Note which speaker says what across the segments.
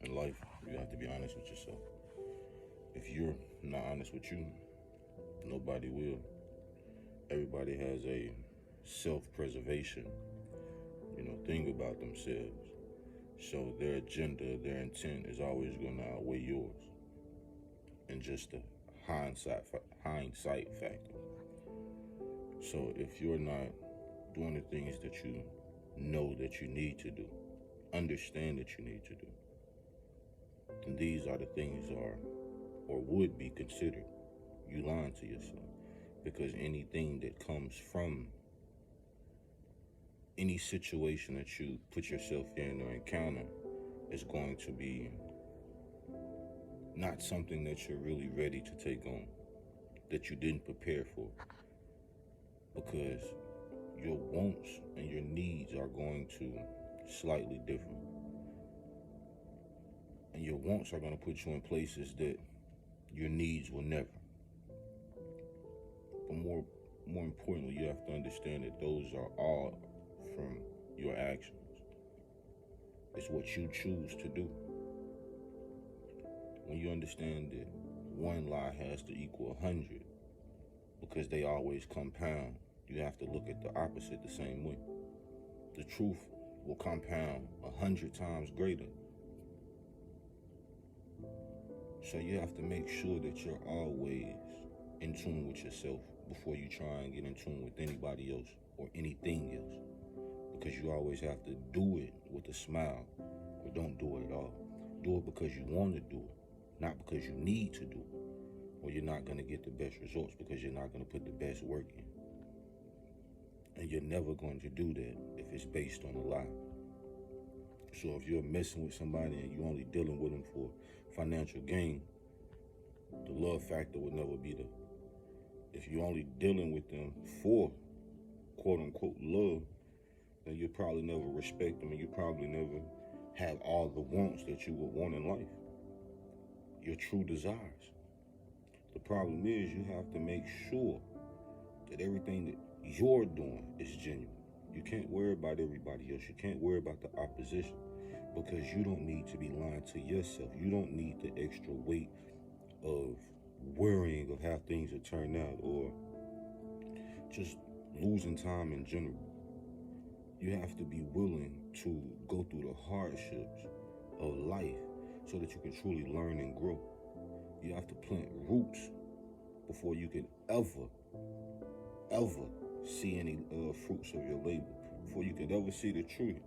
Speaker 1: In life, you have to be honest with yourself. If you're not honest with you, nobody will. Everybody has a self-preservation, thing about themselves. So their agenda, their intent is always going to outweigh yours, and just a hindsight factor. So if you're not doing the things that you know that you need to do, understand that you need to do, then these are the things are or would be considered you lying to yourself. Because anything that comes from any situation that you put yourself in or encounter is going to be not something that you're really ready to take on, that you didn't prepare for. Because your wants and your needs are going to slightly different. And your wants are going to put you in places that your needs will never. But more importantly, you have to understand that those are all from your actions. It's what you choose to do. When you understand that one lie has to equal 100 because they always compound, you have to look at the opposite the same way. The truth will compound 100 times greater. So you have to make sure that you're always in tune with yourself before you try and get in tune with anybody else or anything else. Because you always have to do it with a smile, or don't do it at all. Do it because you want to do it, not because you need to do it. Or you're not going to get the best results because you're not going to put the best work in. And you're never going to do that if it's based on a lie. So if you're messing with somebody and you're only dealing with them for financial gain, the love factor would never be there. If you're only dealing with them for quote unquote love, then you'll probably never respect them, and you probably never have all the wants that you would want in life, your true desires. The problem is you have to make sure that everything that you're doing is genuine. You can't worry about everybody else. You can't worry about the opposition, because you don't need to be lying to yourself. You don't need the extra weight of worrying of how things will turn out, or just losing time in general. You have to be willing to go through the hardships of life so that you can truly learn and grow. You have to plant roots before you can ever see any fruits of your labor. Before you can ever see the tree,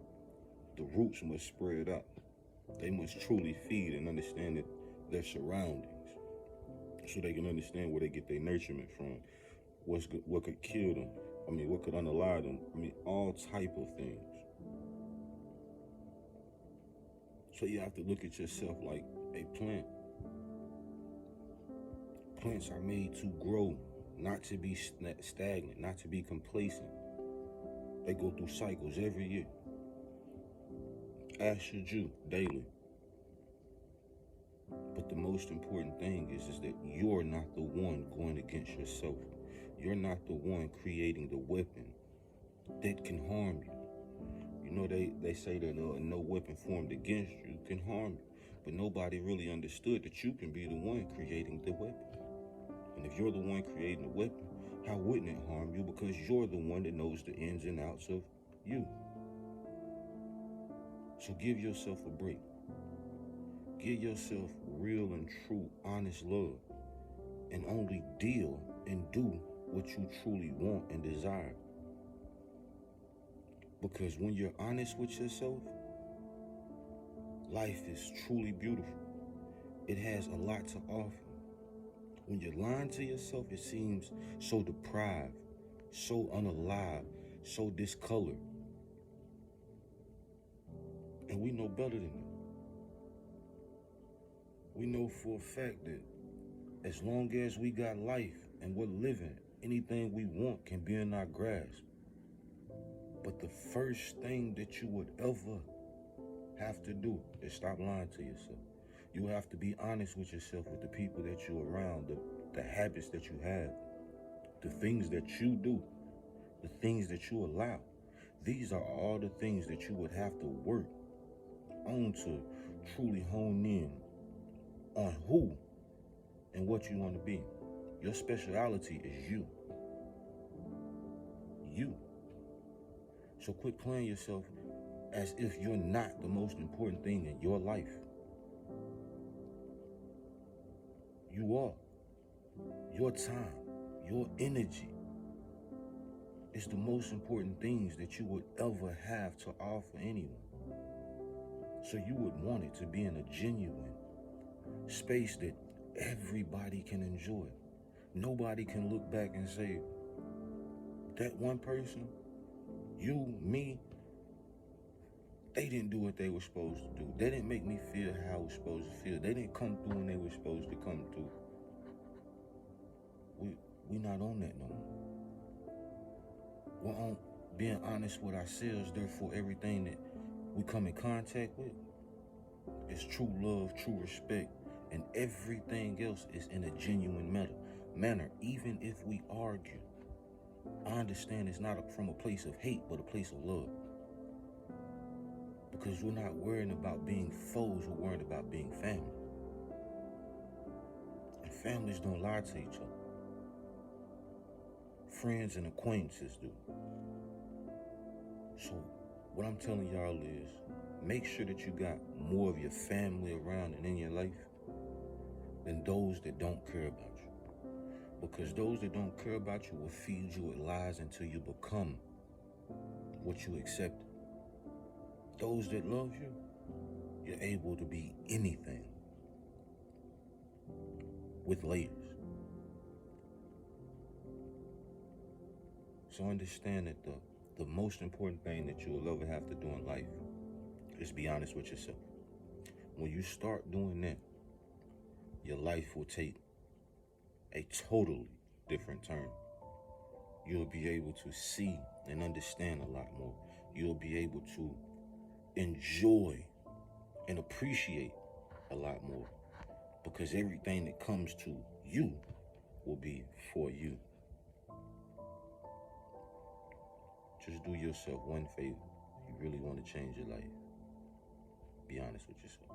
Speaker 1: the roots must spread out. They must truly feed and understand their surroundings, so they can understand where they get their nourishment from, what could kill them. What could unalive them. All type of things. So you have to look at yourself like a plant. Plants are made to grow, not to be stagnant, not to be complacent. They go through cycles every year, as should you, daily. But the most important thing is that you're not the one going against yourself. You're not the one creating the weapon that can harm you. They say that no weapon formed against you can harm you. But nobody really understood that you can be the one creating the weapon. And if you're the one creating the weapon, how wouldn't it harm you? Because you're the one that knows the ins and outs of you. So give yourself a break. Give yourself real and true, honest love. And only deal and do what you truly want and desire. Because when you're honest with yourself, life is truly beautiful. It has a lot to offer. When you're lying to yourself, it seems so deprived, so unalive, so discolored. And we know better than that. We know for a fact that as long as we got life and we're living, anything we want can be in our grasp. But the first thing that you would ever have to do is stop lying to yourself. You have to be honest with yourself, with the people that you're around, the habits that you have, the things that you do, the things that you allow. These are all the things that you would have to work on to truly hone in on who and what you want to be. Your speciality is you. You. So quit playing yourself as if you're not the most important thing in your life. You are. Your time, your energy is the most important things that you would ever have to offer anyone. So you would want it to be in a genuine space that everybody can enjoy. Nobody can look back and say, that one person, you, me, they didn't do what they were supposed to do. They didn't make me feel how I was supposed to feel. They didn't come through when they were supposed to come through. We not on that no more. We're on being honest with ourselves. Therefore, everything that we come in contact with is true love, true respect, and everything else is in a genuine manner. Even if we argue, I understand it's not from a place of hate, but a place of love. Because we're not worrying about being foes, we're worried about being family. And families don't lie to each other. Friends and acquaintances do. So what I'm telling y'all is, make sure that you got more of your family around and in your life than those that don't care about you. Because those that don't care about you will feed you with lies until you become what you accept. Those that love you, you're able to be anything with layers. So understand that the most important thing that you will ever have to do in life is be honest with yourself. When you start doing that, your life will take a totally different turn. You'll be able to see and understand a lot more. You'll be able to enjoy and appreciate a lot more, because everything that comes to you will be for you. Just do yourself one favor. If you really want to change your life, be honest with yourself.